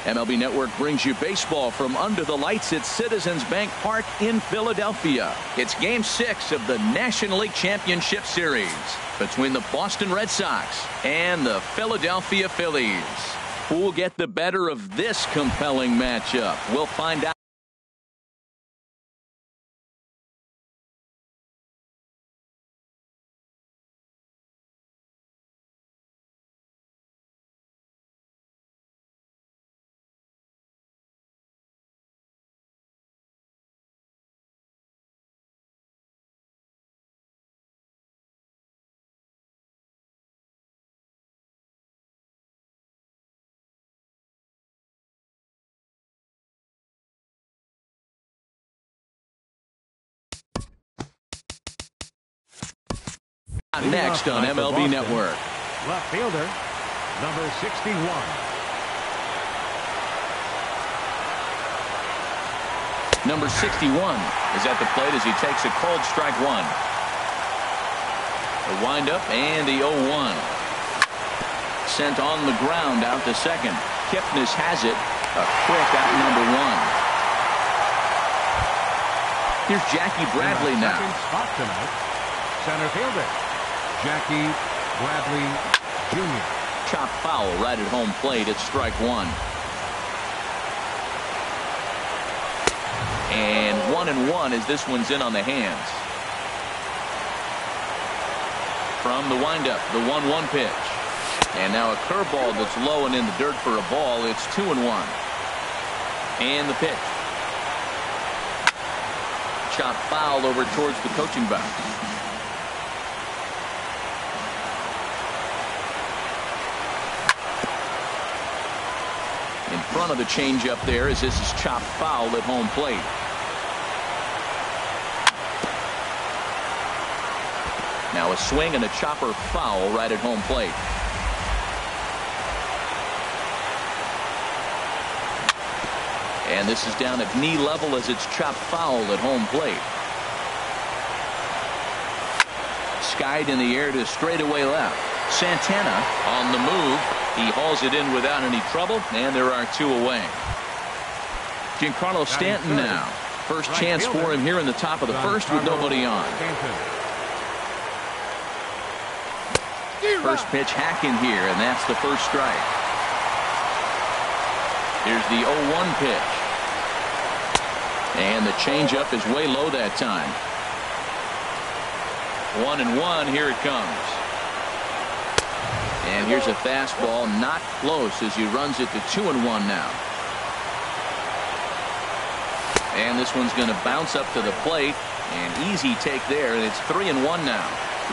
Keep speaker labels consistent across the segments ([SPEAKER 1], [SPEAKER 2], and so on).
[SPEAKER 1] MLB Network brings you baseball from under the lights at Citizens Bank Park in Philadelphia. It's Game 6 of the National League Championship Series between the Boston Red Sox and the Philadelphia Phillies. Who will get the better of this compelling matchup? We'll find out. Next on MLB Network.
[SPEAKER 2] Left fielder, number 61.
[SPEAKER 1] Number 61 is at the plate as he takes a called strike one. The windup and the 0-1. Sent on the ground out to second. Kipnis has it. A quick out number one. Here's Jackie Bradley now.
[SPEAKER 2] Second spot tonight, center fielder Jackie Bradley Jr.
[SPEAKER 1] Chop foul right at home plate. It's strike one. And 1-1 as this one's in on the hands. From the windup, the 1-1 pitch. And now a curveball that's low and in the dirt for a ball. It's 2-1. And the pitch. Chop foul over towards the coaching box. In front of the changeup there as this is chopped foul at home plate. Now a swing and a chopper foul right at home plate. And this is down at knee level as it's chopped foul at home plate. Skied in the air to straightaway left. Santana on the move. He hauls it in without any trouble, and there are two away. Giancarlo Stanton now. First chance for him here in the top of the first with nobody on. First pitch hacking here, and that's the first strike. Here's the 0-1 pitch. And the changeup is way low that time. 1-1, here it comes. And here's a fastball, not close as he runs it to 2-1 now. And this one's going to bounce up to the plate. An easy take there, and it's 3-1 now.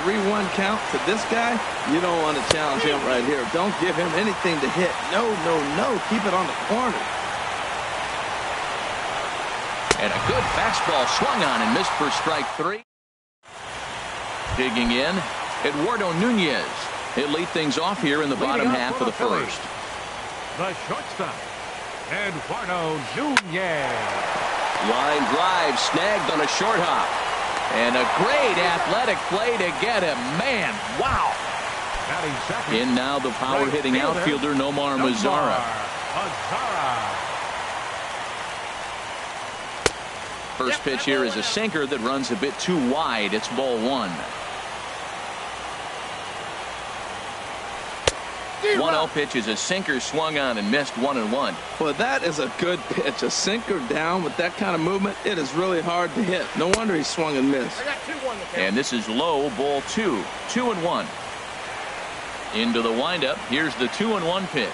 [SPEAKER 3] 3-1 count to this guy. You don't want to challenge him right here. Don't give him anything to hit. No, no, no. Keep it on the corner.
[SPEAKER 1] And a good fastball swung on and missed for strike three. Digging in, Eduardo Nunez. He'll lead things off here in the bottom half of the first.
[SPEAKER 2] The shortstop, Eduardo Nunez.
[SPEAKER 1] Line drive snagged on a short hop. And a great athletic play to get him. Man, wow. In now the power hitting outfielder Nomar Mazara. First pitch here is a sinker that runs a bit too wide. It's ball one. 1-0 pitch is a sinker swung on and missed 1-1.
[SPEAKER 3] Well, that is a good pitch. A sinker down with that kind of movement, it is really hard to hit. No wonder he swung and missed.
[SPEAKER 1] And this is low, ball two. 2-1. Into the windup. Here's the 2-1 pitch.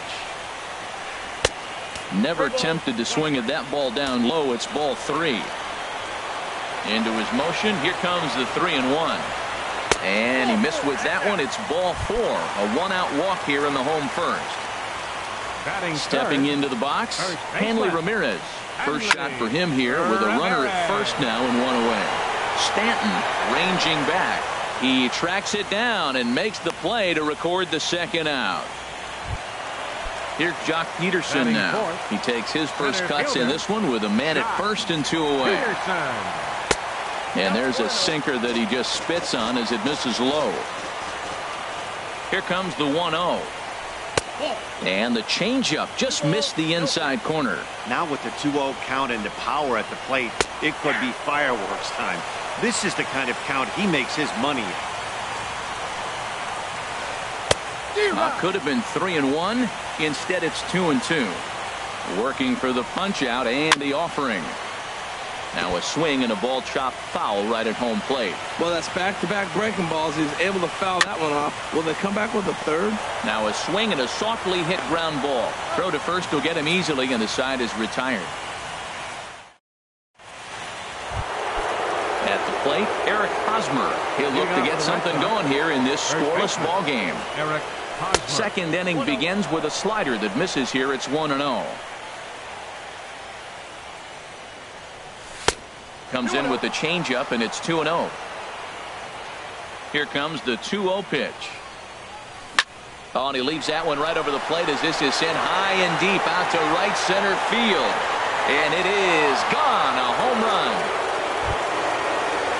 [SPEAKER 1] Never tempted to swing at that ball down low. It's ball three. Into his motion. Here comes the 3-1. And he missed with that one. It's ball four. A one-out walk here in the home first. Stepping into the box, Hanley Ramirez. First shot for him here with a runner at first now and one away. Stanton ranging back. He tracks it down and makes the play to record the second out. Here's Jock Peterson now. He takes his first cuts in this one with a man at first and two away. And there's a sinker that he just spits on as it misses low. Here comes the 1-0. And the changeup just missed the inside corner.
[SPEAKER 4] Now with the 2-0 count and the power at the plate, it could be fireworks time. This is the kind of count he makes his money in.
[SPEAKER 1] Could have been 3-1. Instead, it's 2-2. Working for the punch out and the offering. Now a swing and a ball chopped foul right at home plate.
[SPEAKER 3] Well, that's back-to-back breaking balls. He's able to foul that one off. Will they come back with a third?
[SPEAKER 1] Now a swing and a softly hit ground ball. Throw to first will get him easily, and the side is retired. At the plate, Eric Hosmer. He'll look to get something going here in this scoreless ball game.
[SPEAKER 2] Eric Hosmer.
[SPEAKER 1] Second inning begins with a slider that misses here. It's 1-0. Comes in with the changeup, and it's 2-0. Here comes the 2-0 pitch. Oh, and he leaves that one right over the plate as this is sent high and deep out to right center field. And it is gone. A home run.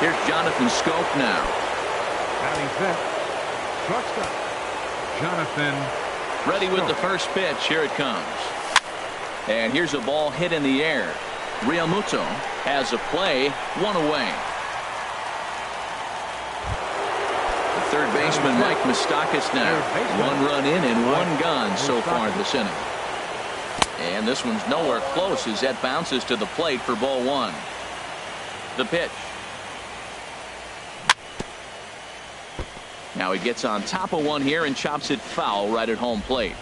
[SPEAKER 1] Here's Jonathan Scope now.
[SPEAKER 2] Batting fifth. Shortstop. Jonathan.
[SPEAKER 1] Ready with the first pitch. Here it comes. And here's a ball hit in the air. Realmuto has a play, one away. The third baseman, Mike Moustakas now. One run in and one gone so far this inning. And this one's nowhere close as that bounces to the plate for ball one. The pitch. Now he gets on top of one here and chops it foul right at home plate.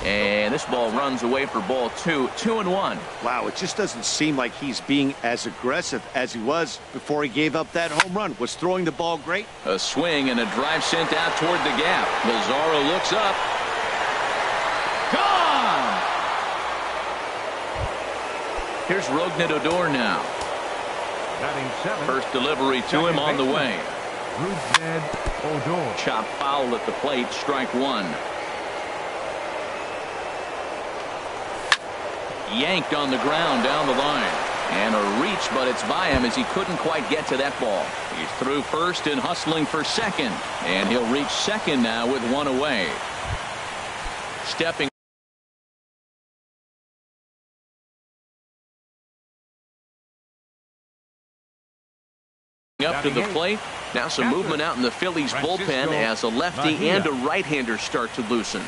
[SPEAKER 1] And this ball runs away for ball two. 2-1.
[SPEAKER 4] Wow, it just doesn't seem like he's being as aggressive as he was before he gave up that home run. Was throwing the ball great?
[SPEAKER 1] A swing and a drive sent out toward the gap. Lazaro looks up. Gone! Here's Rougned Odor now.
[SPEAKER 2] Batting seventh.
[SPEAKER 1] First delivery to him on the way.
[SPEAKER 2] Rougned Odor.
[SPEAKER 1] Chop foul at the plate. Strike one. Yanked on the ground down the line. And a reach, but it's by him as he couldn't quite get to that ball. He's through first and hustling for second. And he'll reach second now with one away. Stepping up to the plate. Now some movement out in the Phillies bullpen as a lefty and a right-hander start to loosen.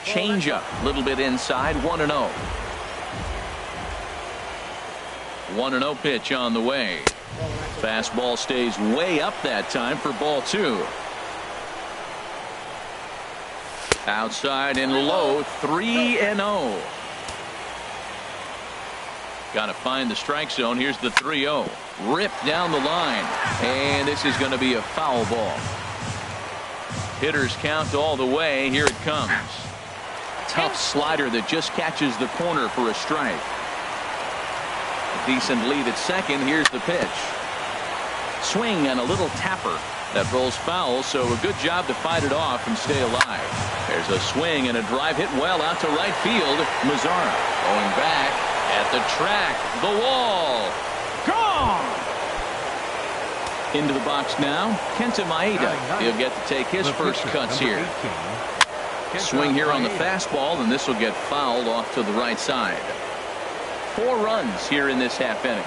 [SPEAKER 1] Change up a little bit inside. 1-0. 1-0 pitch on the way. Fastball stays way up that time for ball two. Outside and low. 3-0. Got to find the strike zone. Here's the 3-0. Ripped down the line. And this is going to be a foul ball. Hitters count all the way. Here it comes. Tough slider that just catches the corner for a strike. Decent lead at second. Here's the pitch. Swing and a little tapper. That rolls foul, so a good job to fight it off and stay alive. There's a swing and a drive hit well out to right field. Mazzara going back at the track. The wall. Gone! Into the box now. Kenta Maeda. He'll get to take his first cuts here. Swing here on the fastball, and this will get fouled off to the right side. 4 runs here in this half inning.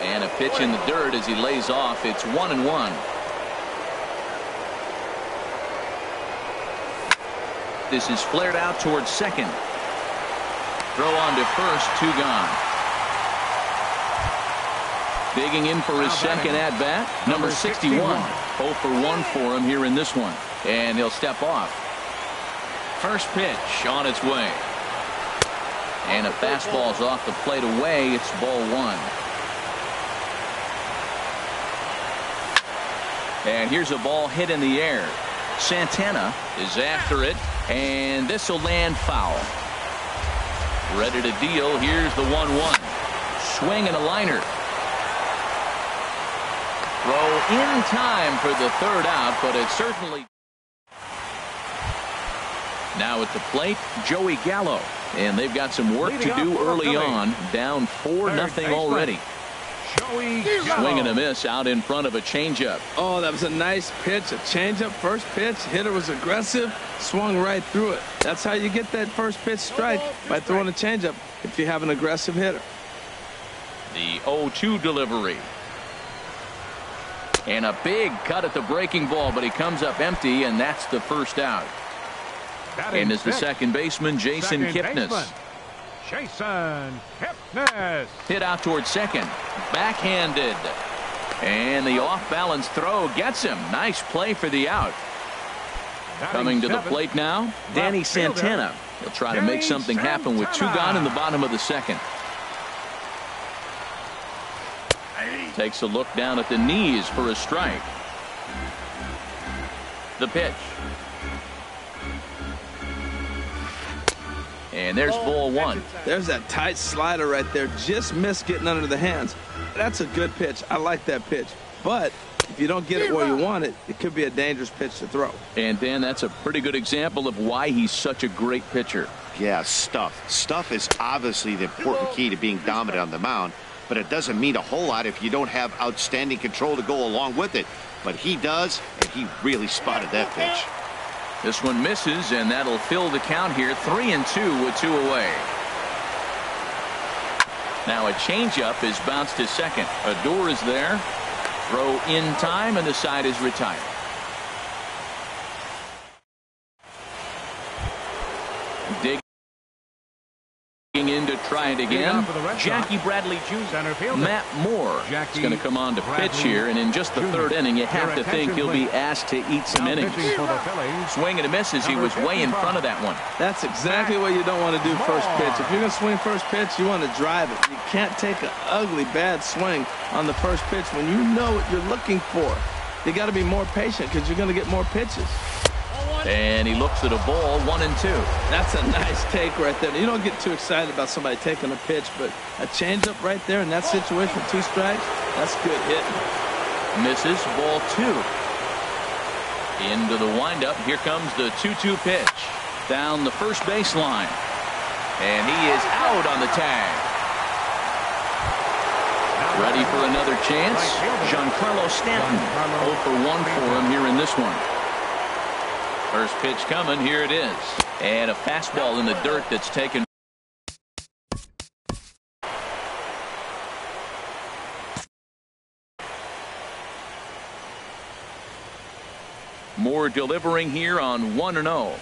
[SPEAKER 1] And a pitch in the dirt as he lays off. It's 1-1. This is flared out towards second. Throw on to first. 2 gone. Digging in for his second at bat. Number 61. 0 for 1 for him here in this one. And he'll step off. First pitch on its way. And a fastball's off the plate away. It's ball one. And here's a ball hit in the air. Santana is after it. And this will land foul. Ready to deal. Here's the 1-1. Swing and a liner. Throw in time for the third out, but it certainly. Now at the plate, Joey Gallo. And they've got some work to do early on. Down 4-0 already. Swing and a miss out in front of a changeup.
[SPEAKER 3] Oh, that was a nice pitch. A changeup, first pitch. Hitter was aggressive, swung right through it. That's how you get that first pitch strike, by throwing a changeup if you have an aggressive hitter.
[SPEAKER 1] The 0-2 delivery. And a big cut at the breaking ball, but he comes up empty, and that's the first out. And is the second baseman, Jason Kipnis.
[SPEAKER 2] Jason Kipnis.
[SPEAKER 1] Hit out towards second. Backhanded. And the off-balance throw gets him. Nice play for the out. Coming to the plate now, Danny Santana. He'll try to make something happen with 2 gone in the bottom of the second. Takes a look down at the knees for a strike. The pitch. And there's ball 1.
[SPEAKER 3] There's that tight slider right there. Just missed getting under the hands. That's a good pitch. I like that pitch. But if you don't get it where you want it, it could be a dangerous pitch to throw.
[SPEAKER 1] And, Dan, that's a pretty good example of why he's such a great pitcher.
[SPEAKER 4] Yeah, stuff. Stuff is obviously the important key to being dominant on the mound, but it doesn't mean a whole lot if you don't have outstanding control to go along with it. But he does, and he really spotted that pitch.
[SPEAKER 1] This one misses, and that'll fill the count here. 3-2 with 2 away. Now a changeup is bounced to second. Odor is there. Throw in time, and the side is retired. Digging in to try it again. Jackie Bradley Jr. Matt Moore is going to come on to pitch here, and in just the 3rd inning, you have to think he'll be asked to eat some innings. Swing and a miss as he was way in front of that one.
[SPEAKER 3] That's exactly what you don't want to do first pitch. If you're going to swing first pitch, you want to drive it. You can't take an ugly, bad swing on the first pitch when you know what you're looking for. You got to be more patient because you're going to get more pitches.
[SPEAKER 1] And he looks at a ball, 1-2.
[SPEAKER 3] That's a nice take right there. You don't get too excited about somebody taking a pitch, but a changeup right there in that situation, 2 strikes, that's good hitting.
[SPEAKER 1] Misses, ball 2. Into the windup. Here comes the 2-2 pitch. Down the first baseline. And he is out on the tag. Ready for another chance. Giancarlo Stanton. 0 for 1 for him here in this one. First pitch coming. Here it is. And a fastball in the dirt that's taken. Moore delivering here on 1-0.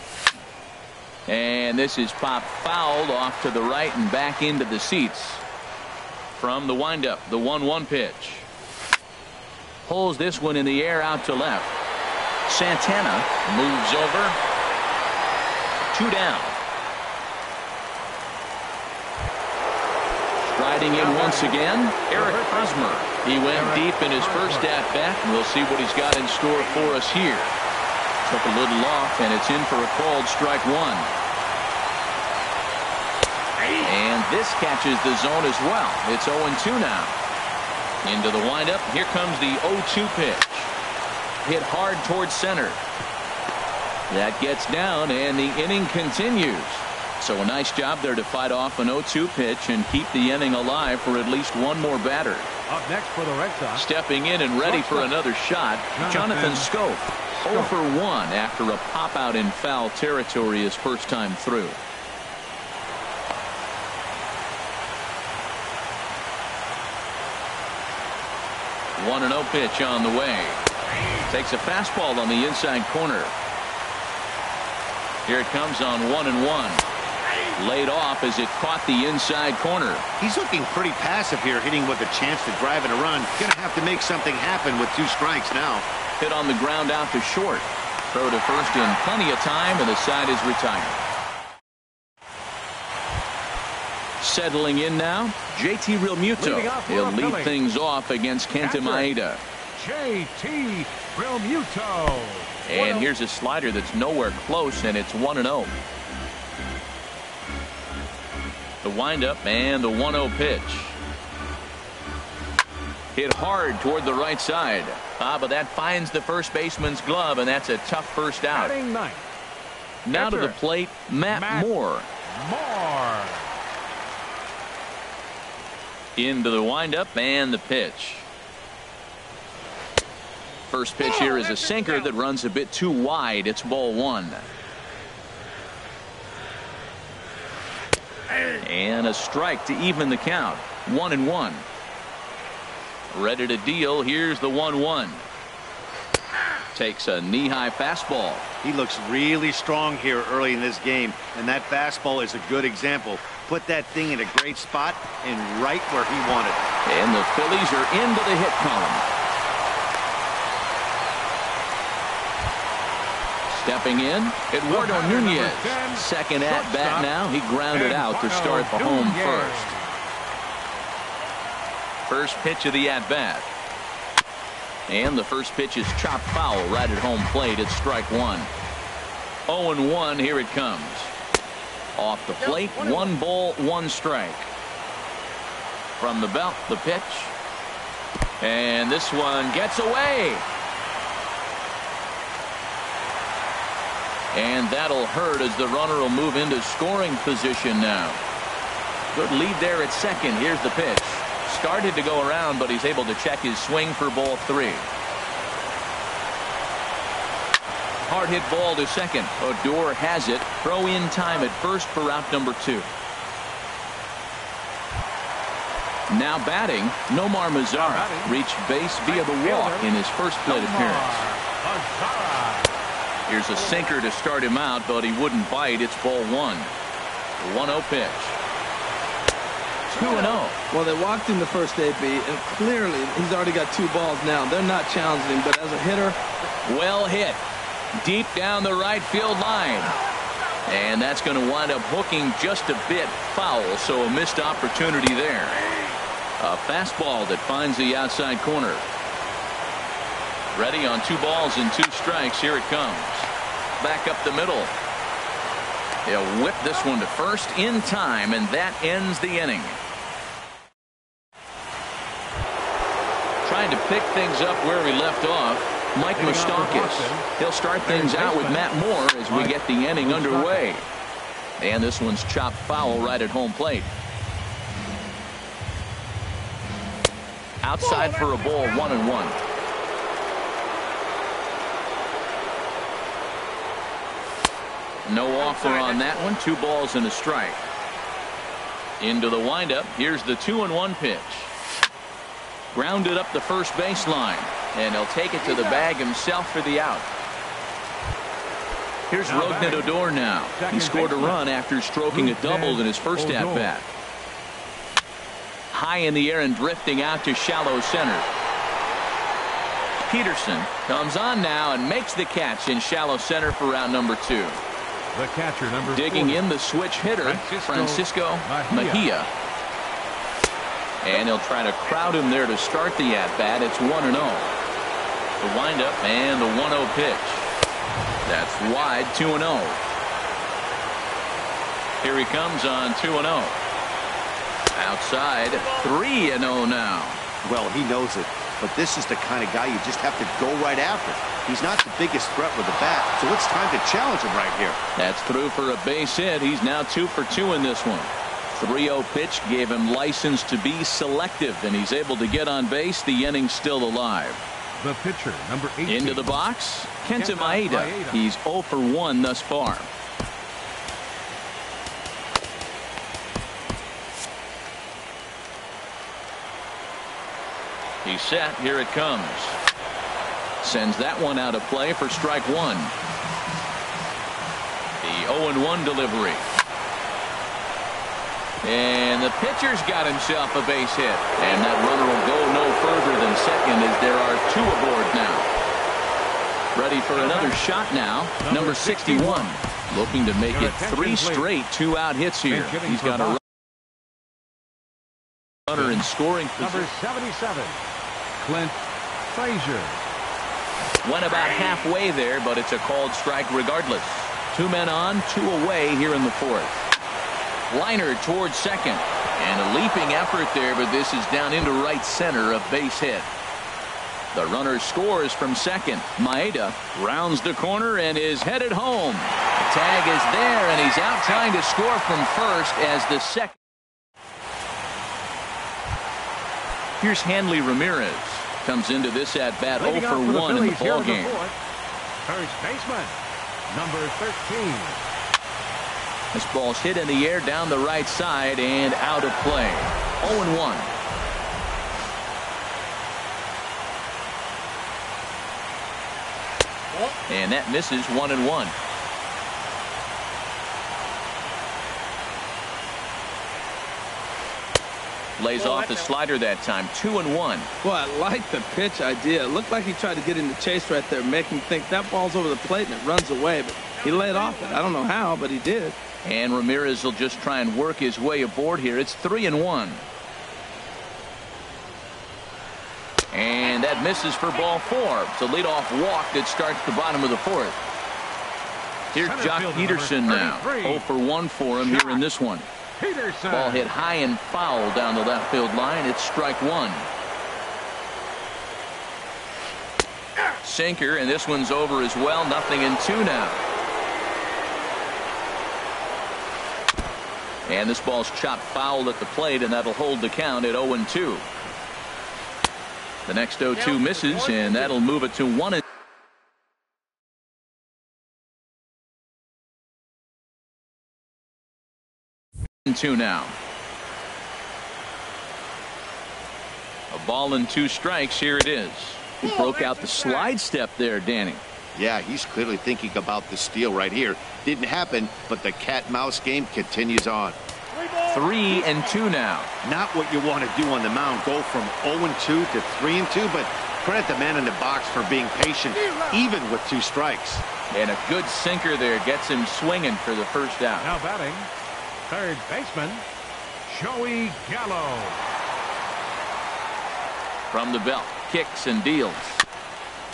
[SPEAKER 1] And this is popped fouled off to the right and back into the seats. From the windup, the 1-1 pitch. Pulls this one in the air out to left. Santana moves over. 2 down. Striding in once again, Eric Hosmer. He went deep in his first at-bat, and we'll see what he's got in store for us here. Took a little off, and it's in for a called strike 1. And this catches the zone as well. It's 0-2 now. Into the windup. Here comes the 0-2 pitch. Hit hard towards center. That gets down, and the inning continues. So a nice job there to fight off an 0-2 pitch and keep the inning alive for at least one more batter.
[SPEAKER 2] Up next for the Red Sox.
[SPEAKER 1] Stepping in and ready for another shot, Jonathan Schoop. 0 for 1 after a pop-out in foul territory his first time through. One 1-0 pitch on the way. Takes a fastball on the inside corner. Here it comes on 1-1. Laid off as it caught the inside corner.
[SPEAKER 4] He's looking pretty passive here, hitting with a chance to drive in a run. Gonna have to make something happen with 2 strikes now.
[SPEAKER 1] Hit on the ground out to short. Throw to first in plenty of time, and the side is retired. Settling in now, JT Realmuto. He'll lead things off against Kenta Maeda.
[SPEAKER 2] JT Realmuto.
[SPEAKER 1] And here's a slider that's nowhere close, and it's 1-0. The windup and the 1-0 pitch. Hit hard toward the right side. But that finds the first baseman's glove, and that's a tough first out. Now to the plate, Matt Moore.
[SPEAKER 2] More.
[SPEAKER 1] Into the windup and the pitch. First pitch here is a sinker that runs a bit too wide. It's ball one. And a strike to even the count. 1-1. Ready to deal. Here's the 1-1. Takes a knee-high fastball.
[SPEAKER 4] He looks really strong here early in this game, and that fastball is a good example. Put that thing in a great spot and right where he wanted it.
[SPEAKER 1] And the Phillies are into the hit column. Stepping in, Eduardo Nunez. Second at bat now. He grounded out to start the home first. First pitch of the at bat. And the first pitch is chopped foul right at home plate. It's strike one. 0-1. Here it comes. Off the plate. 1 ball, 1 strike. From the belt, the pitch. And this one gets away. And that'll hurt as the runner will move into scoring position now. Good lead there at second. Here's the pitch. Started to go around, but he's able to check his swing for ball 3. Hard hit ball to second. Odor has it. Throw in time at first for out number 2. Now batting, Nomar Mazara reached base via the walk in his first plate appearance. Here's a sinker to start him out, but he wouldn't bite. It's ball 1. The 1-0 pitch. 2-0.
[SPEAKER 3] Well, they walked him the first AB, and clearly he's already got 2 balls now. They're not challenging him, but as a hitter.
[SPEAKER 1] Well hit. Deep down the right field line. And that's going to wind up hooking just a bit foul, so a missed opportunity there. A fastball that finds the outside corner. Ready on 2 balls and 2 strikes. Here it comes. Back up the middle. They'll whip this one to first in time, and that ends the inning. Trying to pick things up where we left off, Mike Moustakas. He'll start things out with Matt Moore as we get the inning underway. And this one's chopped foul right at home plate. Outside for a ball, 1-1. No offer on that one. 2 balls and a strike. Into the windup. Here's the 2-1 pitch. Grounded up the first baseline, and he'll take it to the bag himself for the out. Here's Rougned Odor now. He scored a run after stroking a double in his first at bat. High in the air and drifting out to shallow center. Peterson comes on now and makes the catch in shallow center for out number 2.
[SPEAKER 2] The catcher, number
[SPEAKER 1] digging
[SPEAKER 2] 40.
[SPEAKER 1] in the switch hitter, Francisco Mejia. And he'll try to crowd him there to start the at-bat. It's 1-0. The windup and the 1-0 pitch. That's wide, 2-0. Here he comes on 2-0. Outside, 3-0 now.
[SPEAKER 4] Well, he knows it, but this is the kind of guy you just have to go right after. He's not the biggest threat with the bat, so it's time to challenge him right here.
[SPEAKER 1] That's through for a base hit. He's now 2 for 2 in this one. 3-0 pitch gave him license to be selective, and he's able to get on base. The inning's still alive.
[SPEAKER 2] The pitcher, number 18.
[SPEAKER 1] Into the box, Kenta Maeda. He's 0 for 1 thus far. He's set. Here it comes. Sends that one out of play for strike 1. The 0-1 delivery. And the pitcher's got himself a base hit. And that runner will go no further than second as there are 2 aboard now. Ready for another shot now. Number 61. Looking to make it 3 straight 2-out hits here. He's got a runner in scoring position.
[SPEAKER 2] Number 77. Clint Frazier.
[SPEAKER 1] Went about halfway there, but it's a called strike regardless. 2 men on, 2 away here in the 4th. Liner towards second, and a leaping effort there, but this is down into right center, a base hit. The runner scores from second. Maeda rounds the corner and is headed home. Tag is there, and he's out trying to score from first as the second. Here's Hanley Ramirez. Comes into this at bat 0 for 1 in the ball game.
[SPEAKER 2] First baseman, number 13.
[SPEAKER 1] This ball's hit in the air down the right side and out of play. 0-1. And that misses 1-1. Lays off the slider that time. 2-1.
[SPEAKER 3] Well, I like the pitch idea. It looked like he tried to get in the chase right there, make him think that ball's over the plate and it runs away. But he laid off it. I don't know how, but he did.
[SPEAKER 1] And Ramirez will just try and work his way aboard here. It's 3-1. And that misses for ball 4. It's a leadoff walk that starts the bottom of the 4th. Here's Jock Peterson now. 0 for 1 for him here in this one.
[SPEAKER 2] Peterson.
[SPEAKER 1] Ball hit high and foul down the left field line. It's strike 1. Sinker, and this one's over as well. 0-2 now. And this ball's chopped foul at the plate, and that'll hold the count at 0-2. The next 0-2 misses, and that'll move it to 1-2 now. A ball and 2 strikes. Here it is. He broke out the slide step there, Danny.
[SPEAKER 4] Yeah, he's clearly thinking about the steal right here. Didn't happen, but the cat-mouse game continues on.
[SPEAKER 1] 3-2 now.
[SPEAKER 4] Not what you want to do on the mound. Go from 0-2 to 3-2, but credit the man in the box for being patient, even with 2 strikes.
[SPEAKER 1] And a good sinker there gets him swinging for the first out.
[SPEAKER 2] Now batting, third baseman, Joey Gallo.
[SPEAKER 1] From the belt, kicks and deals.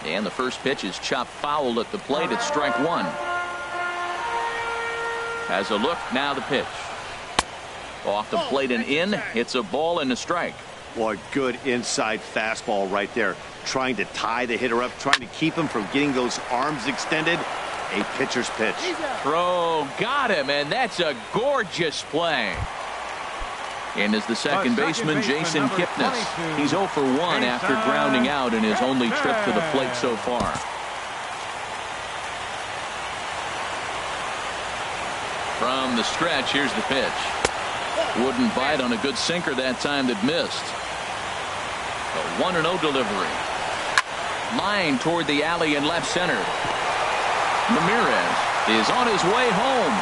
[SPEAKER 1] And the first pitch is chopped foul at the plate. It's strike 1. Has a look, now the pitch. Off the plate and in. It's a ball and a strike.
[SPEAKER 4] Boy, good inside fastball right there. Trying to tie the hitter up, trying to keep him from getting those arms extended. A pitcher's pitch.
[SPEAKER 1] Throw, got him, and that's a gorgeous play. And is the second baseman, Jason Kipnis. He's 0 for 1 after grounding out in his only trip to the plate so far. From the stretch, here's the pitch. Wouldn't bite on a good sinker that time that missed. A 1-0 delivery. Line toward the alley in left center. Ramirez is on his way home.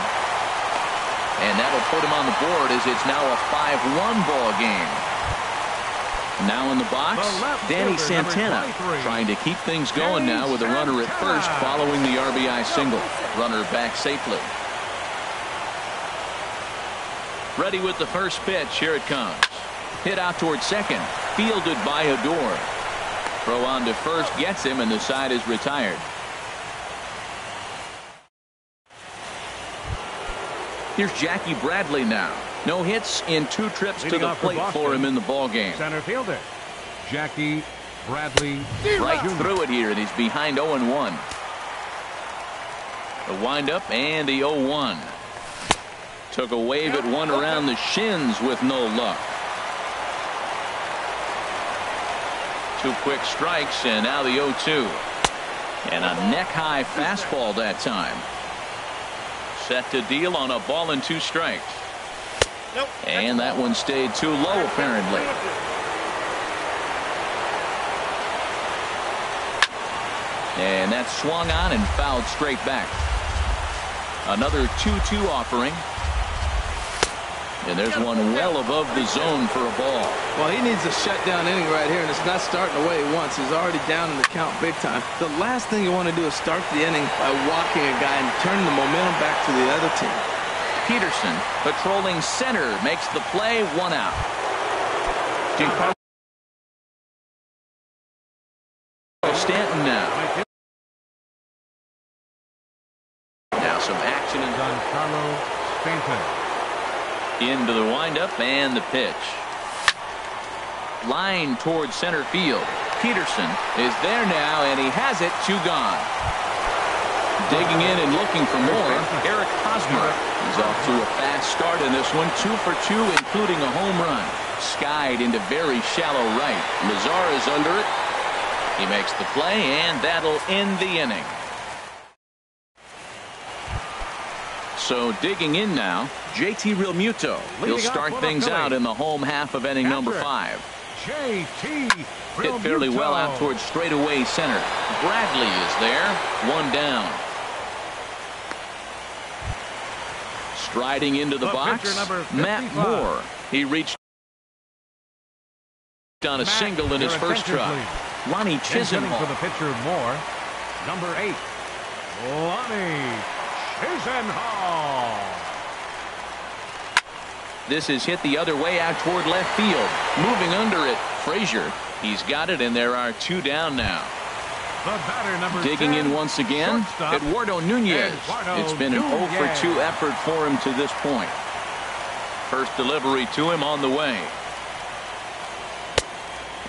[SPEAKER 1] And that'll put him on the board as it's now a 5-1 ball game. Now in the box, Danny Santana trying to keep things going now with a runner at first following the RBI single. Runner back safely. Ready with the first pitch. Here it comes. Hit out toward second. Fielded by Odor. Throw on to first gets him, and the side is retired. Here's Jackie Bradley now. No hits in 2 trips to the plate for him in the ball game.
[SPEAKER 2] Center fielder, Jackie Bradley.
[SPEAKER 1] Right through it here, and he's behind 0-1. The windup and the 0-1. Took a wave at one around the shins with no luck. 2 quick strikes, and now the 0-2. And a neck-high fastball that time. Set to deal on a ball and 2 strikes. And that one stayed too low, apparently. And that swung on and fouled straight back. Another 2-2 offering. And there's one well above the zone for a ball.
[SPEAKER 3] Well, he needs a shutdown inning right here, and it's not starting the way he wants. He's already down in the count big time. The last thing you want to do is start the inning by walking a guy and turning the momentum back to the other team.
[SPEAKER 1] Peterson patrolling center makes the play. 1 out. Stanton now. Now some action in
[SPEAKER 2] Giancarlo Stanton.
[SPEAKER 1] Into the windup and the pitch. Line towards center field. Peterson is there now, and he has it. 2 gone. Digging in and looking for more, Eric Hosmer. He's off to a fast start in this one. 2 for 2, including a home run. Skied into very shallow right. Lazar is under it. He makes the play, and that'll end the inning. So digging in now, JT Realmuto. He'll start things out in the home half of inning number 5.
[SPEAKER 2] JT
[SPEAKER 1] Hit fairly well out towards straightaway center. Bradley is there. 1 down. Striding into the box, Matt Moore. He reached on a single in his first try. Lonnie Chisenhall.
[SPEAKER 2] For the pitcher, Moore. Number 8, Lonnie Chisenhall.
[SPEAKER 1] This is hit the other way out toward left field. Moving under it, Frazier. He's got it, and there are 2 down now.
[SPEAKER 2] The batter, number
[SPEAKER 1] Digging
[SPEAKER 2] 10,
[SPEAKER 1] in once again, Eduardo Nunez. It's been an 0 for 2 effort for him to this point. First delivery to him on the way.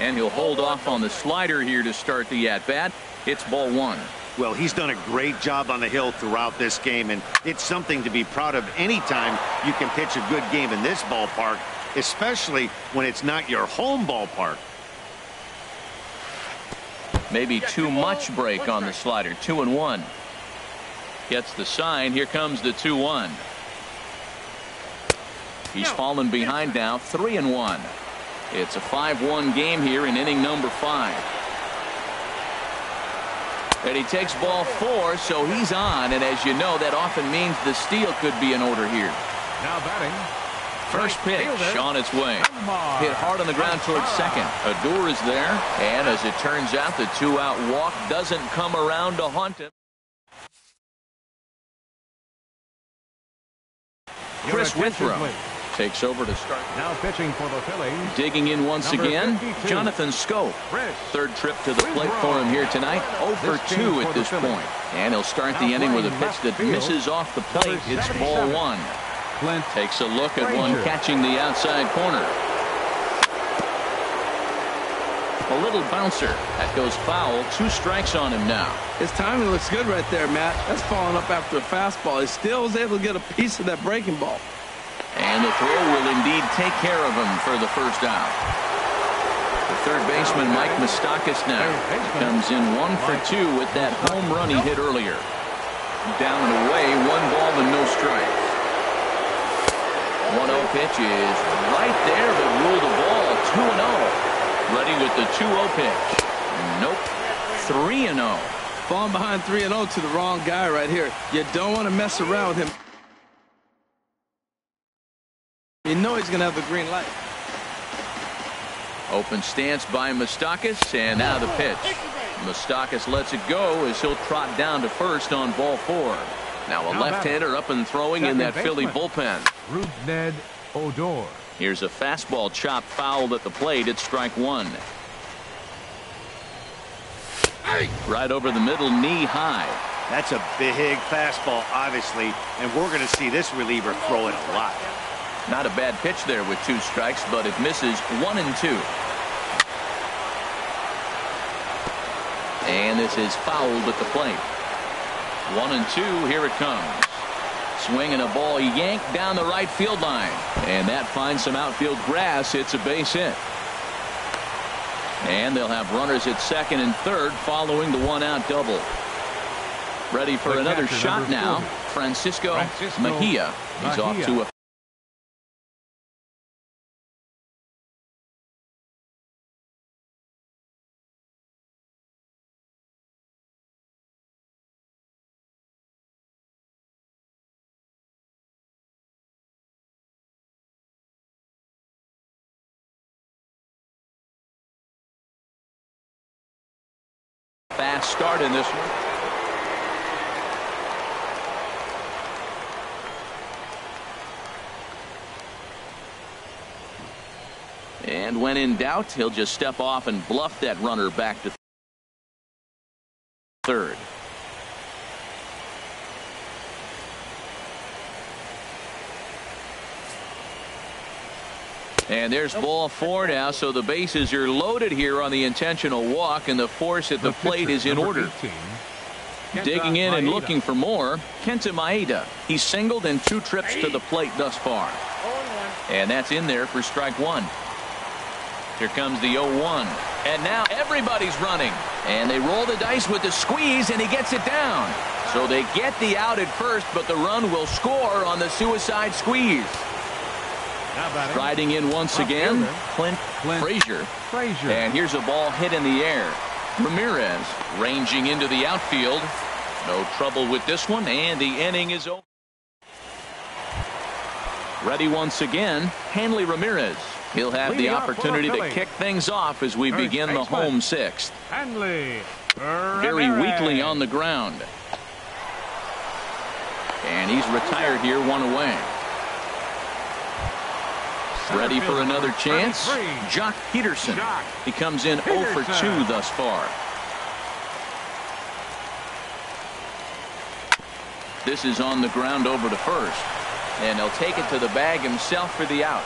[SPEAKER 1] And he'll hold off on the slider here to start the at-bat. It's ball 1.
[SPEAKER 4] Well, he's done a great job on the hill throughout this game, and it's something to be proud of anytime you can pitch a good game in this ballpark, especially when it's not your home ballpark.
[SPEAKER 1] Maybe too much break on the slider. 2-1. Gets the sign. Here comes the 2-1. He's fallen behind now. 3-1. It's a 5-1 game here in inning number 5. And he takes ball 4, so he's on. And as you know, that often means the steal could be in order here.
[SPEAKER 2] Now batting.
[SPEAKER 1] First pitch on its way. Hit hard on the ground towards second. Odor is there. And as it turns out, the 2-out walk doesn't come around to haunt him. Chris Withrow takes over to start.
[SPEAKER 2] Now pitching for the Phillies.
[SPEAKER 1] Digging in once again,
[SPEAKER 2] 52.
[SPEAKER 1] Jonathan Scope. Third trip to the plate for him here tonight. 0 for 2 at this point. And he'll start the inning with a pitch that misses off the plate. It's ball 1.
[SPEAKER 2] Clint
[SPEAKER 1] takes a look at one catching the outside corner. A little bouncer. That goes foul. 2 strikes on him now.
[SPEAKER 3] His timing looks good right there, Matt. That's following up after a fastball. He still was able to get a piece of that breaking ball.
[SPEAKER 1] And the throw will indeed take care of him for the first out. The third baseman, Mike Moustakas, now comes in 1 for 2 with that home run he hit earlier. Down and away, 1 ball and no strikes. 1-0 pitch is right there, but ruled the ball. 2-0. Ready with the 2-0 pitch. Nope. 3-0.
[SPEAKER 3] Falling behind 3-0 to the wrong guy right here. You don't want to mess around with him. You know he's going to have the green light.
[SPEAKER 1] Open stance by Moustakas, and now the pitch. Moustakas lets it go as he'll trot down to first on ball 4. Now a left-hander up and throwing in that Philly bullpen.
[SPEAKER 2] Ned Odor.
[SPEAKER 1] Here's a fastball chopped foul at the plate. It's strike 1. Right over the middle, knee high.
[SPEAKER 4] That's a big fastball, obviously, and we're going to see this reliever throw it a lot.
[SPEAKER 1] Not a bad pitch there with 2 strikes, but it misses 1 and 2. And this is fouled at the plate. 1 and 2, here it comes. Swinging a ball yanked down the right field line. And that finds some outfield grass. It's a base hit. And they'll have runners at second and third following the 1-out double. Ready for another shot now. Francisco Mejia. He's off to a fast start in this one. And when in doubt, he'll just step off and bluff that runner back to third. And there's ball 4 now, so the bases are loaded here on the intentional walk, and the force at the plate is in order. Digging in and looking for more, Kenta Maeda. He's singled in 2 trips to the plate thus far. And that's in there for strike 1. Here comes the 0-1. And now everybody's running. And they roll the dice with the squeeze, and he gets it down. So they get the out at first, but the run will score on the suicide squeeze. Striding in once again, Clint Frazier. And here's a ball hit in the air. Ramirez ranging into the outfield. No trouble with this one, and the inning is over. Ready once again, Hanley Ramirez. He'll have the opportunity to kick things off as we begin the home 6th. Very weakly on the ground. And he's retired here, 1 away. Ready for another chance. Jock Peterson. He comes in 0 for 2 thus far. This is on the ground over to first. And he'll take it to the bag himself for the out.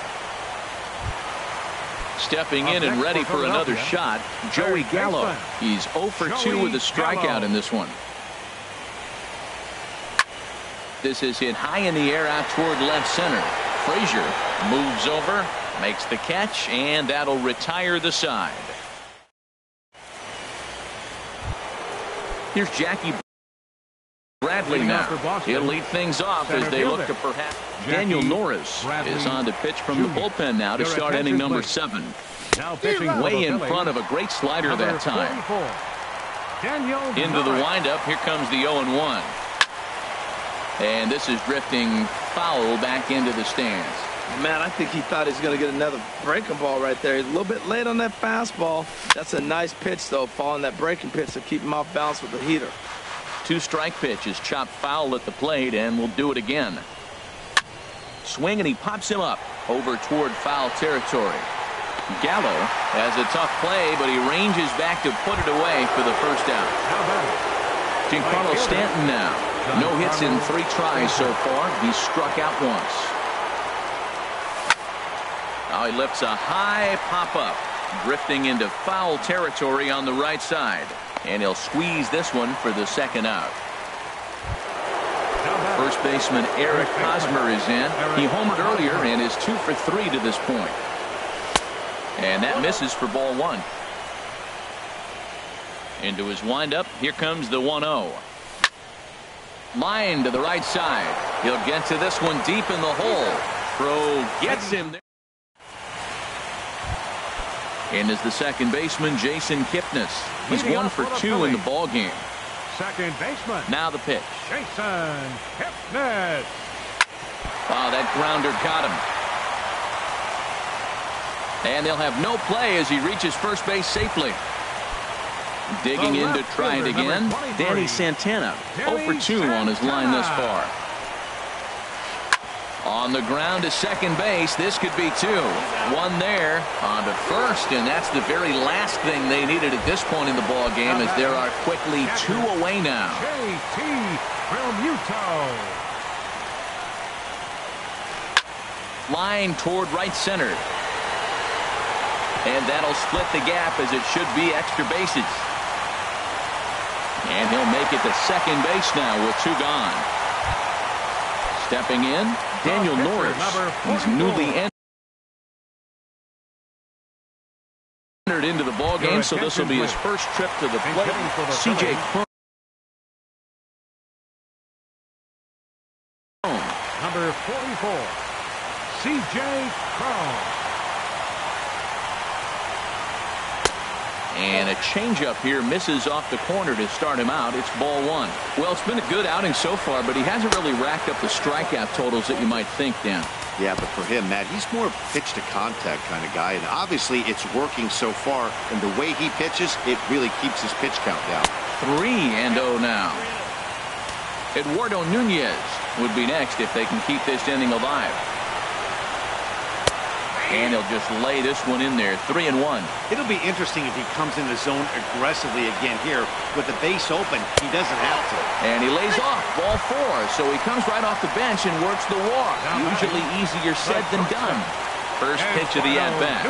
[SPEAKER 1] Stepping in and ready for another shot, Joey Gallo. He's 0 for 2 with a strikeout in this one. This is hit high in the air out toward left center. Frazier moves over, makes the catch, and that'll retire the side. Here's Jackie Bradley now. He'll lead things off as they look to perhaps. Daniel Norris is on to pitch from the bullpen now to start inning number 7. Way in front of a great slider that time. Into the windup. Here comes the 0-1. And this is drifting foul back into the stands.
[SPEAKER 3] Man, I think he thought he was going to get another breaking ball right there. He's a little bit late on that fastball. That's a nice pitch, though, following that breaking pitch to keep him off balance with the heater.
[SPEAKER 1] 2-strike pitch is chopped foul at the plate, and we'll do it again. Swing, and he pops him up over toward foul territory. Gallo has a tough play, but he ranges back to put it away for the first out. Giancarlo Stanton now. No hits in 3 tries so far. He's struck out once. Now he lifts a high pop-up, drifting into foul territory on the right side. And he'll squeeze this one for the second out. First baseman Eric Hosmer is in. He homered earlier and is 2 for 3 to this point. And that misses for ball 1. Into his windup. Here comes the 1-0. Line to the right side. He'll get to this one deep in the hole. Throw gets him there. And is the second baseman Jason Kipnis. He's 1 for 2 in the ball game.
[SPEAKER 2] Second baseman.
[SPEAKER 1] Now the pitch.
[SPEAKER 2] Jason Kipnis.
[SPEAKER 1] Oh, that grounder got him. And they'll have no play as he reaches first base safely. Digging in to try it again. Danny Santana 0 for 2 on his line thus far. On the ground to second base. This could be 2. 1 there on to first, and that's the very last thing they needed at this point in the ball game, as there are quickly 2 away now.
[SPEAKER 2] J.T. Realmuto.
[SPEAKER 1] Line toward right center. And that'll split the gap, as it should be extra bases. And he'll make it to second base now with 2 gone. Stepping in, Daniel Norris. He's newly entered into the ball game, so this will be his first trip to the plate. C.J. Cron.
[SPEAKER 2] Number 44, C.J. Cron.
[SPEAKER 1] And a changeup here misses off the corner to start him out. It's ball 1. Well, it's been a good outing so far, but he hasn't really racked up the strikeout totals that you might think, Dan.
[SPEAKER 4] Yeah, but for him, Matt, he's more pitch to contact kind of guy, and obviously it's working so far, and the way he pitches, it really keeps his pitch count down.
[SPEAKER 1] 3-0 now. Eduardo Nunez would be next if they can keep this inning alive. And he'll just lay this one in there. 3-1.
[SPEAKER 4] It'll be interesting if he comes in the zone aggressively again here. With the base open, he doesn't have to.
[SPEAKER 1] And he lays off. Ball 4. So he comes right off the bench and works the walk. Usually easier said than done. First pitch of the at-bat.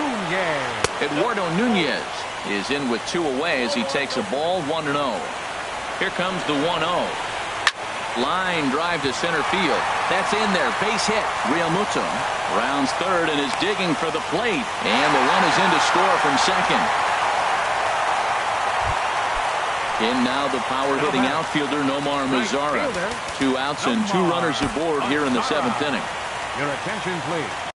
[SPEAKER 1] Eduardo Nunez is in with 2 away as he takes a ball. 1-0. Here comes the 1-0. Line drive to center field. That's in there. Base hit. Realmuto rounds third and is digging for the plate. And the run is in to score from second. In now the power-hitting outfielder Nomar Mazara. 2 outs and 2 runners aboard here in the 7th inning.
[SPEAKER 2] Your attention, please.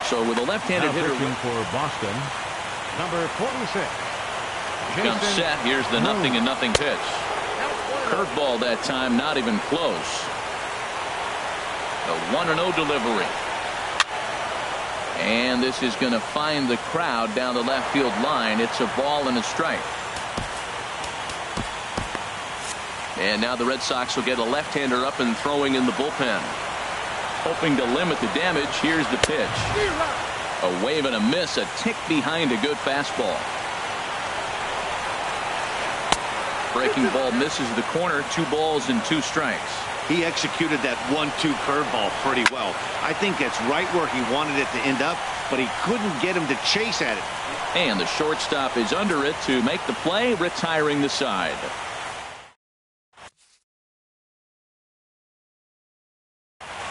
[SPEAKER 1] So with a left-handed hitter
[SPEAKER 2] for Boston, number 46.
[SPEAKER 1] comes set. Here's the 0-0 pitch. Curveball that time, not even close. The 1-0 delivery. And this is going to find the crowd down the left field line. It's a ball and a strike. And now the Red Sox will get a left-hander up and throwing in the bullpen. Hoping to limit the damage. Here's the pitch. A wave and a miss, a tick behind a good fastball. Breaking ball misses the corner. 2 balls and 2 strikes.
[SPEAKER 4] He executed that 1-2 curveball pretty well. I think that's right where he wanted it to end up, but he couldn't get him to chase at it.
[SPEAKER 1] And the shortstop is under it to make the play, retiring the side.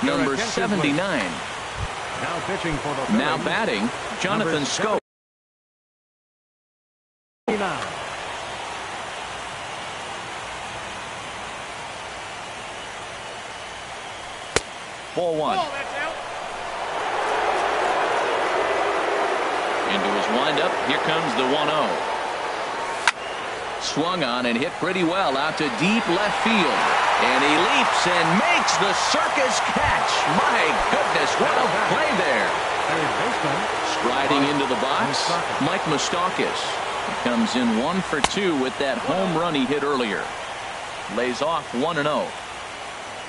[SPEAKER 1] Number 79.
[SPEAKER 2] Now pitching for the
[SPEAKER 1] Now batting, Jonathan Schoop. Ball 1. Into his windup. Here comes the 1-0. Swung on and hit pretty well out to deep left field. And he leaps and makes the circus catch. My goodness, what a play there. Striding into the box, Mike Moustakas. He comes in 1 for 2 with that home run he hit earlier. Lays off 1-0.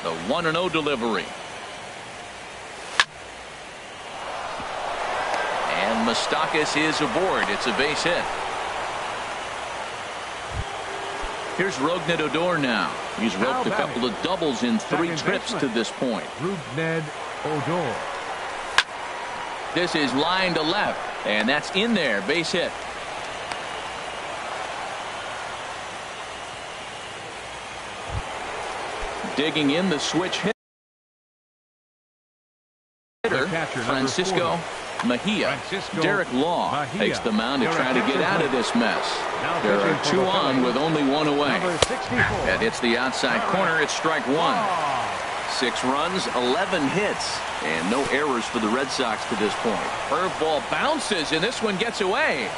[SPEAKER 1] The 1-0 delivery. And Moustakas is aboard. It's a base hit. Here's Rougned Odor now. He's roped a couple of doubles in 3 trips to this point.
[SPEAKER 2] Rougned Odor.
[SPEAKER 1] This is line to left, and that's in there. Base hit. Digging in the switch hitter, Francisco Mejia. Derek Law takes the mound to try to get out of this mess. There are 2 on with only 1 away. That hits the outside corner. It's strike 1. 6 runs, 11 hits, and no errors for the Red Sox to this point. Curveball bounces, and this one gets away.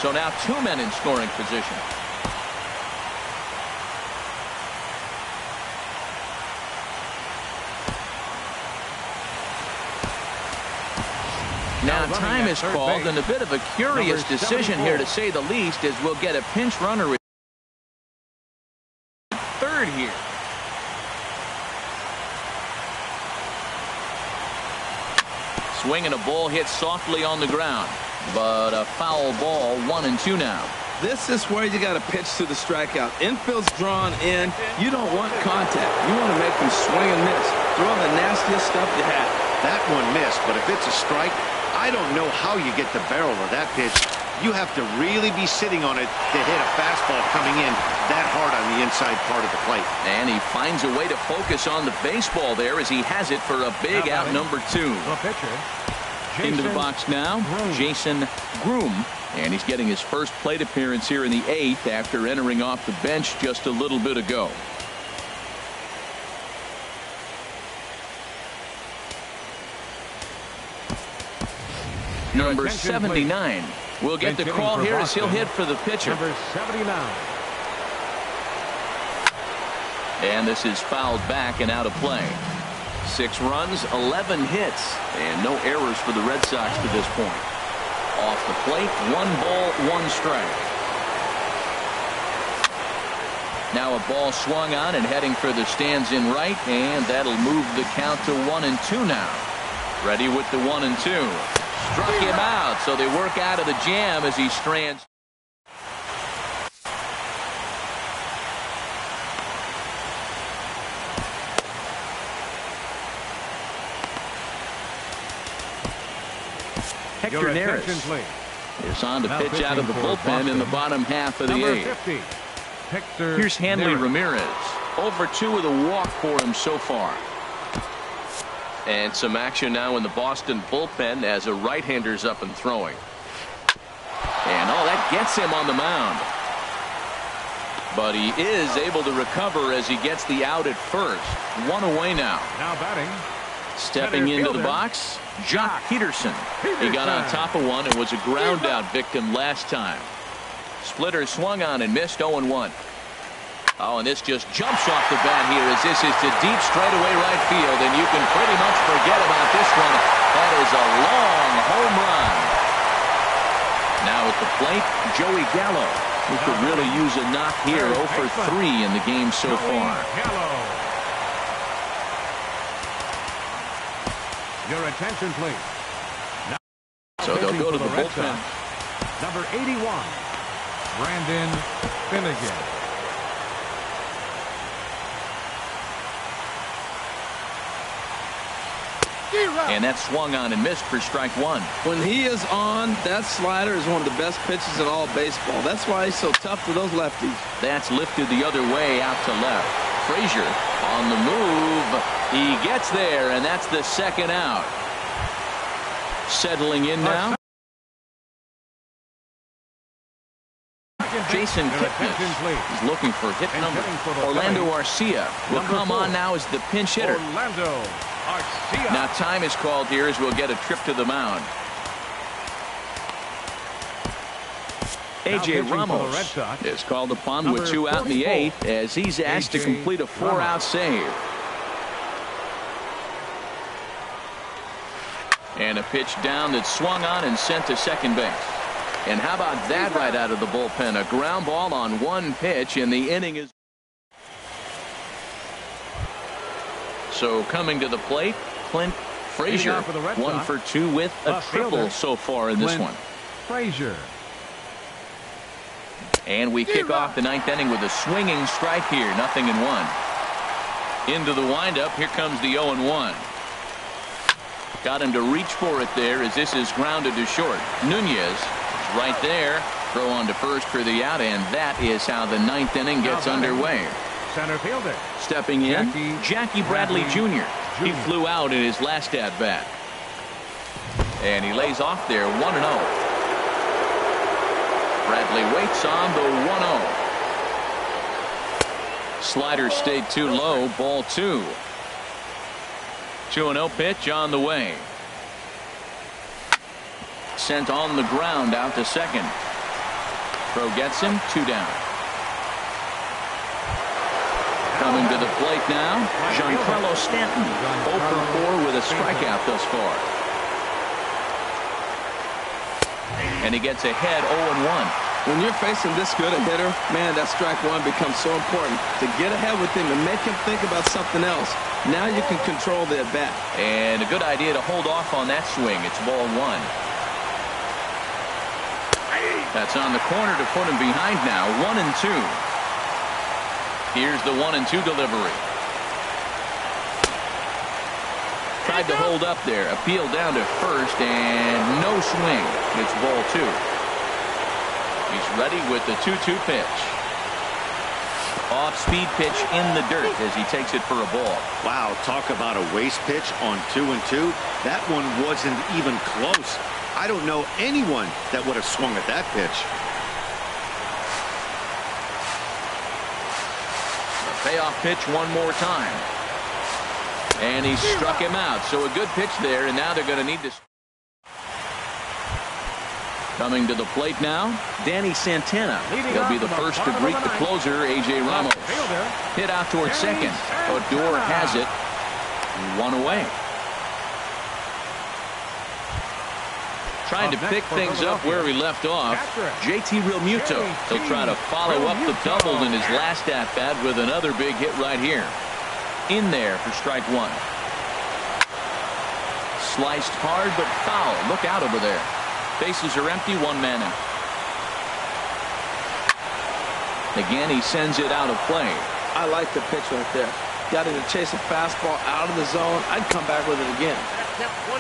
[SPEAKER 1] So now 2 men in scoring position. Now time is called, and a bit of a curious decision here to say the least, as we'll get a pinch runner at third here. Swing and a ball hit softly on the ground, but a foul ball. 1-2 now.
[SPEAKER 3] This is where you got to pitch to the strikeout. Infield's drawn in. You don't want contact. You want to make them swing and miss. Throw the nastiest stuff you have.
[SPEAKER 4] That one missed, but if it's a strike, I don't know how you get the barrel of that pitch. You have to really be sitting on it to hit a fastball coming in that hard on the inside part of the plate.
[SPEAKER 1] And he finds a way to focus on the baseball there as he has it for a big out number 2. Into the box now, Jason Groom. And he's getting his first plate appearance here in the 8th after entering off the bench just a little bit ago. Number 79 will get the call here as he'll hit for the pitcher.
[SPEAKER 2] Number 79.
[SPEAKER 1] And this is fouled back and out of play. 6 runs, 11 hits, and no errors for the Red Sox to this point. Off the plate, 1 ball, 1 strike. Now a ball swung on and heading for the stands in right, and that'll move the count to 1-2 now. Ready with the 1-2. Struck him out, so they work out of the jam as he strands. Hector Neris is on to pitch out of the bullpen in the bottom half of the 8th. Here's Hanley Ramirez. Over 2 with a walk for him so far. And some action now in the Boston bullpen as a right-hander's up and throwing. And that gets him on the mound. But he is able to recover as he gets the out at first. 1 away now.
[SPEAKER 2] Now batting.
[SPEAKER 1] Stepping into the box, Jock Peterson. He got on top of one and was a ground out victim last time. Splitter swung on and missed 0-1. And this just jumps off the bat here as this is to deep straightaway right field, and you can pretty much forget about this one. That is a long home run. Now at the plate, Joey Gallo, who could really use a knock here. 0 for 3 in the game so far.
[SPEAKER 2] Your attention, please.
[SPEAKER 1] So they'll go to the bullpen.
[SPEAKER 2] Number 81, Brandon Finnegan.
[SPEAKER 1] And that swung on and missed for strike 1.
[SPEAKER 3] When he is on, that slider is one of the best pitches in all baseball. That's why he's so tough to those lefties.
[SPEAKER 1] That's lifted the other way out to left. Frazier on the move. He gets there, and that's the 2nd out. Settling in now. Jason Kipnis is looking for hit number. Orlando Arcia will come on now as the pinch hitter.
[SPEAKER 2] Orlando Arcia.
[SPEAKER 1] Now time is called here as we'll get a trip to the mound. A.J. Ramos is called upon with 2 out in the 8th as he's asked to complete a 4-out save. And a pitch down that swung on and sent to second base. And how about that right out of the bullpen? A ground ball on 1 pitch, and the inning is. So coming to the plate, Clint Frazier. 1 for 2 with a triple so far in this one.
[SPEAKER 2] Frazier.
[SPEAKER 1] And we kick off the 9th inning with a swinging strike here. 0-1. Into the windup. Here comes the 0-1. Got him to reach for it there as this is grounded to short. Nunez is right there. Throw on to first for the out, and that is how the 9th inning gets underway.
[SPEAKER 2] Center fielder.
[SPEAKER 1] Stepping in, Jackie Bradley Jr. He flew out in his last at-bat. And he lays off there 1-0. Bradley waits on the 1-0. Slider stayed too low. Ball 2. 2-0 pitch on the way. Sent on the ground out to second. Throw gets him. 2 down. Coming to the plate now, Giancarlo Stanton. 0 for 4 with a strikeout thus far. And he gets ahead 0-1.
[SPEAKER 3] When you're facing this good a hitter, man, that strike 1 becomes so important. To get ahead with him and make him think about something else. Now you can control the at-bat.
[SPEAKER 1] And a good idea to hold off on that swing. It's ball 1. That's on the corner to put him behind now. 1-2. Here's the 1-2 delivery. Tried to hold up there. Appeal down to first, and no swing. It's ball 2. He's ready with the 2-2 pitch. Off-speed pitch in the dirt as he takes it for a ball.
[SPEAKER 4] Wow, talk about a waste pitch on 2-2. That one wasn't even close. I don't know anyone that would have swung at that pitch.
[SPEAKER 1] A payoff pitch one more time. And he struck him out. So a good pitch there, and now they're going to need this. Coming to the plate now, Danny Santana. He'll be the first to greet the closer, A.J. Ramos. Hit out towards second. Odor has it. 1 away. Trying to pick things up where he left off. JT Realmuto. He'll try to follow up the double in his last at-bat with another big hit right here. In there for strike 1. Sliced hard but foul. Look out over there. Bases are empty. 1 man out. Again, he sends it out of play.
[SPEAKER 3] I like the pitch right there. Got him to chase a fastball out of the zone. I'd come back with it again.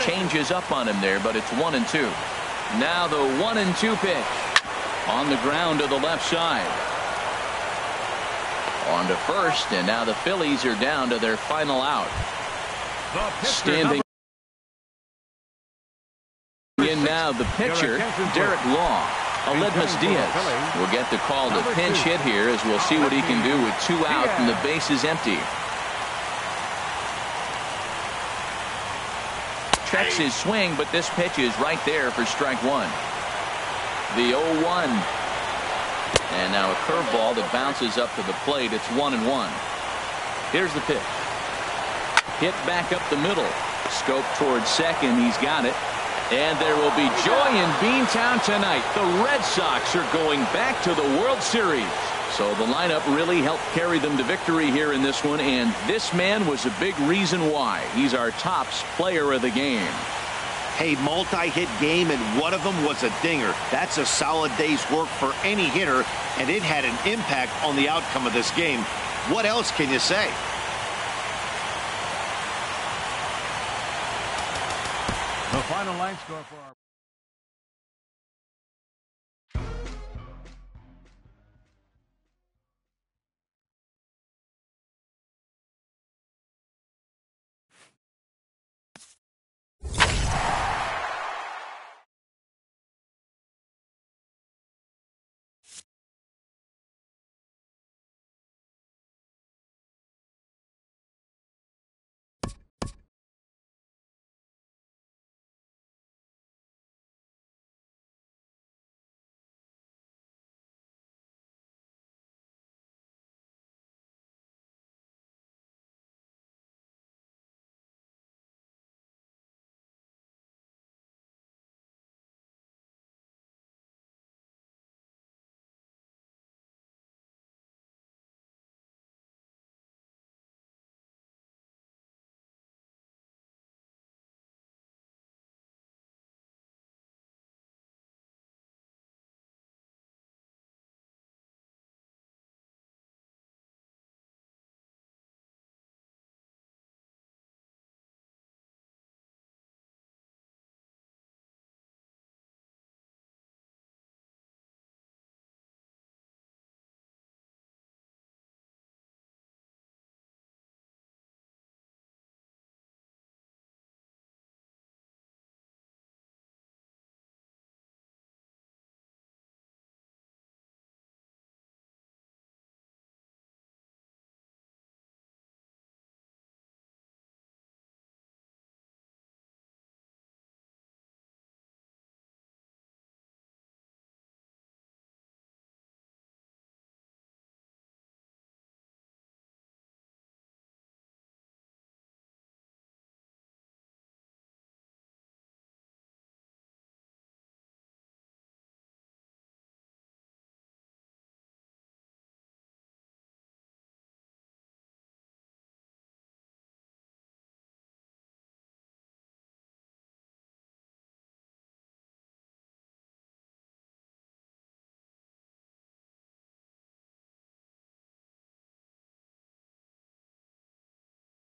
[SPEAKER 1] Changes up on him there, but it's 1-2. Now the 1-2 pitch. On the ground to the left side. On to first, and now the Phillies are down to their final out. Standing in now the pitcher, Derek Law. Aledmus Diaz will get the call to pinch hit here, as we'll see what he can do with 2 out and the base is empty. Checks his swing, but this pitch is right there for strike 1. The 0-1. And now a curveball that bounces up to the plate. It's 1-1. Here's the pitch. Hit back up the middle. Scope towards second. He's got it. And there will be joy in Beantown tonight. The Red Sox are going back to the World Series. So the lineup really helped carry them to victory here in this one, and this man was a big reason why. He's our tops player of the game.
[SPEAKER 4] Hey, multi-hit game, and one of them was a dinger. That's a solid day's work for any hitter, and it had an impact on the outcome of this game. What else can you say?
[SPEAKER 2] The final line score for our